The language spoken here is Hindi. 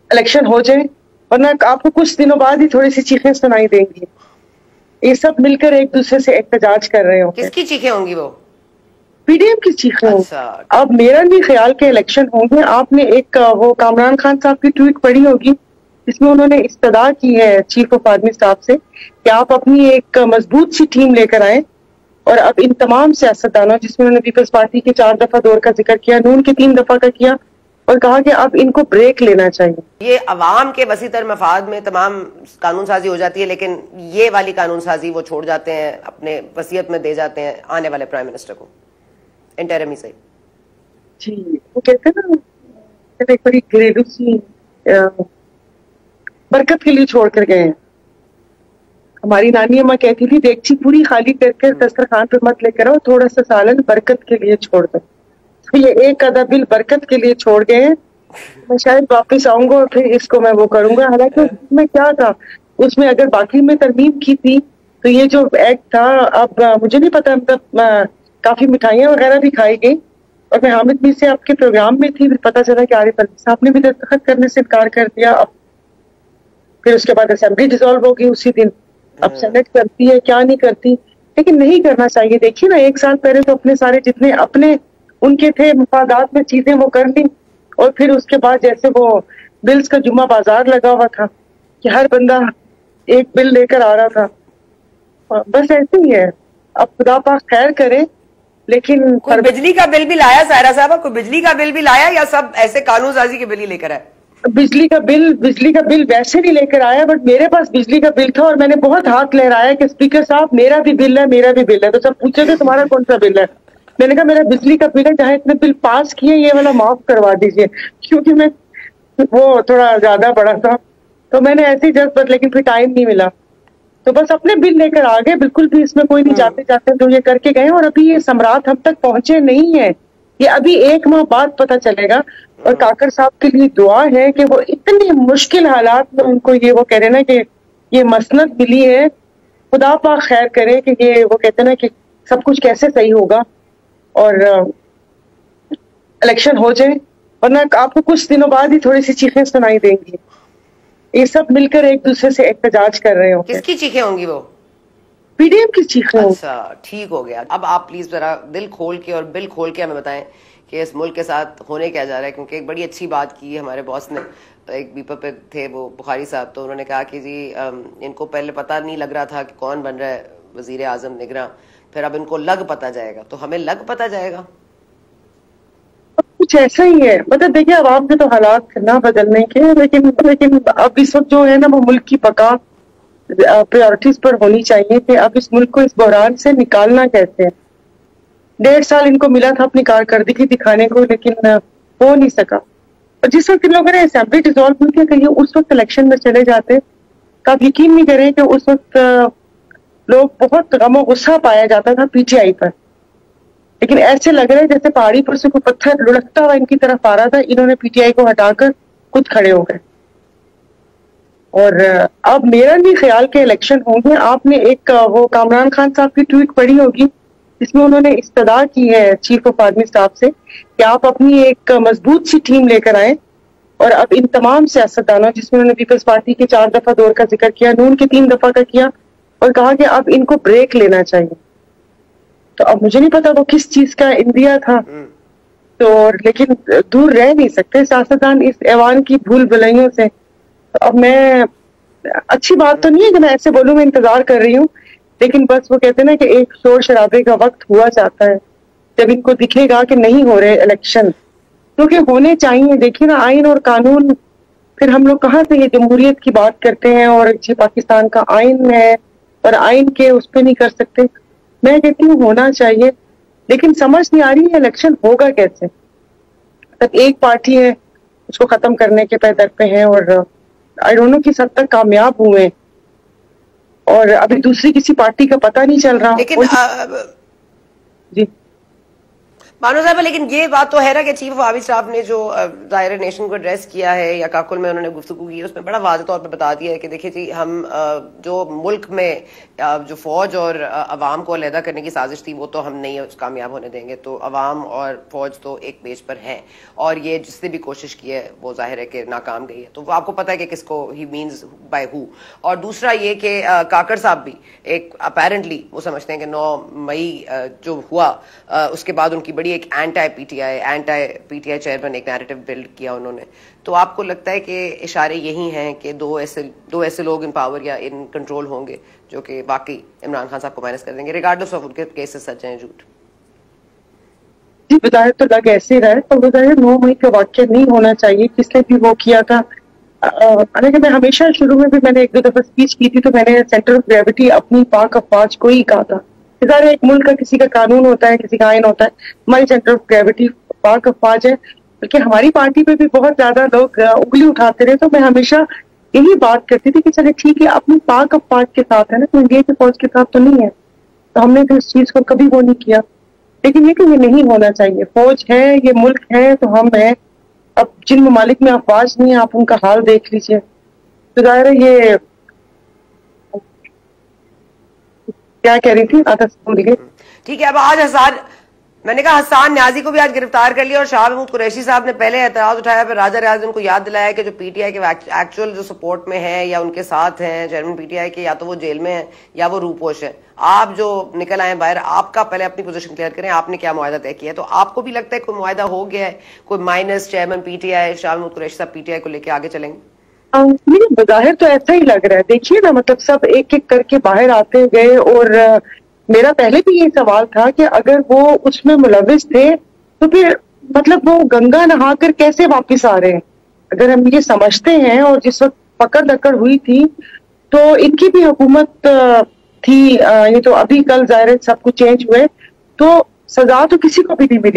इलेक्शन हो जाए, वरना आपको कुछ दिनों बाद ही थोड़ी सी चीखें सुनाई देंगी। ये सब मिलकर एक दूसरे से एहतजाज कर रहे होंगे। किसकी चीखें होंगी वो? पीडीएम की चीखें होंगी। अच्छा। अब मेरा भी ख्याल के इलेक्शन होंगे। आपने एक वो कामरान खान साहब की ट्वीट पढ़ी होगी, जिसमें उन्होंने इस्तदा की है चीफ ऑफ आर्मी स्टाफ से कि आप अपनी एक मजबूत सी टीम लेकर आए, और अब इन तमाम सियासतदानों, जिसमें उन्होंने पीपल्स पार्टी के 4 दफा दौर का जिक्र किया, नून के 3 दफा का किया, और कहा कि अब इनको ब्रेक लेना चाहिए। ये अवाम के वसीतर मफाद में तमाम कानून साजी हो जाती है, लेकिन ये वाली कानून साजी वो छोड़ जाते हैं, अपने वसीयत में दे जाते हैं आने वाले प्राइम मिनिस्टर को इंटरिमी से। जी, वो कहते हैं ना, एक बड़ी घरेलू सी बरकत के लिए छोड़ कर गए हैं। हमारी नानी अम्मा कहती थी, देगची पूरी खाली करके दस्तरखान पे मत लेकर आओ, थोड़ा सा सालन बरकत के लिए छोड़ दो। तो ये एक आधा बिल बरकत के लिए छोड़ गए हैं। मैं शायद वापस आऊंगा और फिर इसको मैं वो करूंगा। हालांकि उसमें क्या था, उसमें अगर बाकी में तरमीम की थी तो ये जो एक्ट था, अब मुझे नहीं पता, मतलब काफी मिठाइयां वगैरह भी खाई गई, और मैं हामिद मीर से आपके प्रोग्राम में थी, फिर पता चला कि आरिफ अलवी साहब ने भी दस्तखत करने से इनकार कर दिया। अब फिर उसके बाद असेंबली डिसॉल्व होगी उसी दिन। अब सेनेट करती है क्या नहीं करती, लेकिन नहीं करना चाहिए। देखिए ना, 1 साल पहले तो अपने सारे जितने अपने उनके थे मफादात में चीजें वो कर ली, और फिर उसके बाद जैसे वो बिल्स का जुम्मा बाजार लगा हुआ था कि हर बंदा एक बिल लेकर आ रहा था, बस ऐसे ही है। अब खुदा पाक खैर करे। लेकिन कोई बिजली का बिल भी लाया सायरा साहब? कोई बिजली का बिल भी लाया या सब ऐसे कानून साजी के बिल ही लेकर आए? बिजली का बिल वैसे नहीं लेकर आया, बट मेरे पास बिजली का बिल था और मैंने बहुत हाथ लहराया कि स्पीकर साहब मेरा भी बिल है, मेरा भी बिल है। तो सब पूछे थे तुम्हारा कौन सा बिल है? मैंने कहा मेरा बिजली का बिल है, जहां इतने बिल पास किए ये वाला माफ करवा दीजिए, क्योंकि मैं वो थोड़ा ज्यादा बड़ा था। तो मैंने ऐसे ही जस्ट, लेकिन फिर टाइम नहीं मिला, तो बस अपने बिल लेकर आ गए। बिल्कुल भी इसमें कोई नहीं जाते जाते जो ये करके गए, और अभी ये सम्राट हम तक पहुंचे नहीं है। ये अभी 1 माह बाद पता चलेगा। और काकर साहब के लिए दुआ है कि वो इतने मुश्किल हालात में उनको ये वो कह रहे ना कि ये मसनद मिली है, खुदा पाक खैर करे कि ये वो कहते ना कि सब कुछ कैसे सही होगा और इलेक्शन हो जाए, वरना आपको कुछ दिनों बाद ही थोड़ी सी चीखें सुनाई देंगी। ये सब मिलकर एक दूसरे से एहतजाज कर रहे होंगे। किसकी चीखें होंगी वो? पीडीएम की चीखें। अच्छा, ठीक हो गया। अब आप प्लीज जरा दिल खोल के और बिल खोल के हमें बताएं कि इस मुल्क के साथ होने क्या जा रहा है, क्योंकि एक बड़ी अच्छी बात की हमारे बॉस ने, एक बीपा पे थे वो बुखारी साहब, तो उन्होंने कहा कि जी इनको पहले पता नहीं लग रहा था कि कौन बन रहा है वजीर आजम निगरान, फिर अब इनको लग पता जाएगा। तो हमें लग पता जाएगा कुछ ऐसा ही है। मतलब देखिए, आवाम के तो हालात ना बदलने के, लेकिन अब इस वक्त जो है ना, वो मुल्क की बका प्रायोरिटीज पर होनी चाहिए कि अब इस मुल्क को इस बहरान से निकालना कैसे है। 1.5 साल इनको मिला था अपनी कारकर्दगी दिखाने को, लेकिन हो नहीं सका। और जिस वक्त इन लोगों ने असेंबली डिसॉल्व की थी, उस वक्त इलेक्शन में चले जाते, तो आप यकीन नहीं करें कि उस वक्त लोग बहुत गमो गुस्सा पाया जाता था पीटीआई पर। लेकिन ऐसे लग रहा है जैसे पहाड़ी पर से कोई पत्थर लुढ़कता हुआ इनकी तरफ आ रहा था, इन्होंने पीटीआई को हटाकर खुद खड़े हो गए। और अब मेरा भी ख्याल के इलेक्शन होंगे। आपने एक वो कामरान खान साहब की ट्वीट पढ़ी होगी, जिसमें उन्होंने इस्तदा की है चीफ ऑफ आर्मी स्टाफ से कि आप अपनी एक मजबूत सी टीम लेकर आए, और अब इन तमाम सियासतदानों, जिसमें उन्होंने पीपल्स पार्टी के 4 दफा दौर का जिक्र किया, नून के 3 दफा का किया, और कहा कि अब इनको ब्रेक लेना चाहिए। तो अब मुझे नहीं पता वो किस चीज का इंदिया था, तो लेकिन दूर रह नहीं सकते सियासतदान इस ऐवान की भूल भुलैयों से। तो अब मैं, अच्छी बात तो नहीं है कि मैं ऐसे बोलूं, मैं इंतजार कर रही हूँ, लेकिन बस वो कहते हैं ना कि एक शोर शराबे का वक्त हुआ जाता है जब इनको दिखेगा कि नहीं हो रहे इलेक्शन, क्योंकि होने चाहिए। देखिए ना, आइन और कानून, फिर हम लोग कहाँ से ये जमहूरियत की बात करते हैं, और जी पाकिस्तान का आइन है और आइन के उस पर नहीं कर सकते। मैं कहती हूँ होना चाहिए, लेकिन समझ नहीं आ रही है इलेक्शन होगा कैसे। तब एक पार्टी है उसको खत्म करने के पैदर पे है, और आई डोंट नो किस हद तक कामयाब हुए, और अभी दूसरी किसी पार्टी का पता नहीं चल रहा। लेकिन जी बानो साहब, लेकिन ये बात तो है ना कि चीफ ऑफ आर्मी स्टाफ ने जो जाहिर नेशन को एड्रेस किया है या काकुल में उन्होंने गुफ्तगू की, उसमें बड़ा वाज़ेह तौर पे बता दिया है कि देखिए जी, हम जो मुल्क में जो फौज और अवाम को अलहदा करने की साजिश थी वो तो हम नहीं कामयाब होने देंगे। तो अवाम और फौज तो एक पेज पर हैं और ये जिसने भी कोशिश की है वो जाहिर है कि नाकाम गई है। तो वो आपको पता है कि किसको ही मीन्स बाय हु। और दूसरा ये कि काकड़ साहब भी एक अपेरेंटली वो समझते हैं कि 9 मई जो हुआ उसके बाद उनकी बड़ी एक एंटी पीटीआई चेयरमैन एक नैरेटिव बिल्ड किया उन्होंने। तो आपको लगता है कि इशारे यही हैं कि दो ऐसे लोग इन पावर या इन कंट्रोल होंगे जो कि वाकई इमरान खान साहब को माइनस कर देंगे, रिगार्डलेस ऑफ उनके केसेस सच हैं झूठ? जी, बजाय तो लग ऐसे रहा है, तो बजाय 9 मई का वाक्य नहीं होना चाहिए, किसने भी वो किया था। हालांकि मैं हमेशा शुरू में भी मैंने 1-2 दफा स्पीच की थी तो मैंने सेंटर ऑफ ग्रेविटी अपनी पाक अफवाज को ही कहा था। सारे एक मुल्क का किसी का कानून होता है, किसी का आइन होता है, हमारी सेंटर ऑफ ग्रेविटी पाक अफवाज है। बल्कि हमारी पार्टी पे भी बहुत ज्यादा लोग उंगली उठाते रहे, तो मैं हमेशा यही बात करती थी कि चले ठीक है, अपनी पाक अफवाज के साथ है ना, तो इंडिया की फौज के साथ तो नहीं है। तो हमने तो इस चीज को कभी वो नहीं किया। लेकिन ये कि ये नहीं होना चाहिए, फौज है, ये मुल्क है तो हम है। अब जिन ममालिक में अफवाज नहीं है आप उनका हाल देख लीजिए। तो जाहिर है ये क्या कह रही थी, आधा भूल गई। ठीक है, अब आज मैंने कहा हसान न्याजी को भी आज गिरफ्तार कर लिया और शाह महमूद कुरैशी साहब ने पहले एतराज उठाया, फिर राजा रियाज ने उनको याद दिलाया कि जो पीटीआई के एक्चुअल जो सपोर्ट में है या उनके साथ हैं चेयरमैन पीटीआई के, या तो वो जेल में है या वो रूपोश है। आप जो निकल आए बाहर, आपका पहले अपनी पोजीशन क्लियर करें, आपने क्या मुआहदा तय किया है? तो आपको भी लगता है कोई मुआहदा हो गया है, कोई minus chairman PTI Shah Mahmood Qureshi Sahab PTI को लेकर आगे चलेंगे? नहीं, बज़ाहिर तो ऐसा ही लग रहा है। देखिए ना, मतलब सब एक एक करके बाहर आते गए और मेरा पहले भी ये सवाल था कि अगर वो उसमें मुलविस थे तो फिर मतलब वो गंगा नहाकर कैसे वापस आ रहे हैं? अगर हम ये समझते हैं, और जिस वक्त पकड़ दकड़ हुई थी तो इनकी भी हुकूमत थी, ये तो अभी कल जाहिर है सब कुछ चेंज हुए, तो सजा तो किसी को भी नहीं मिली।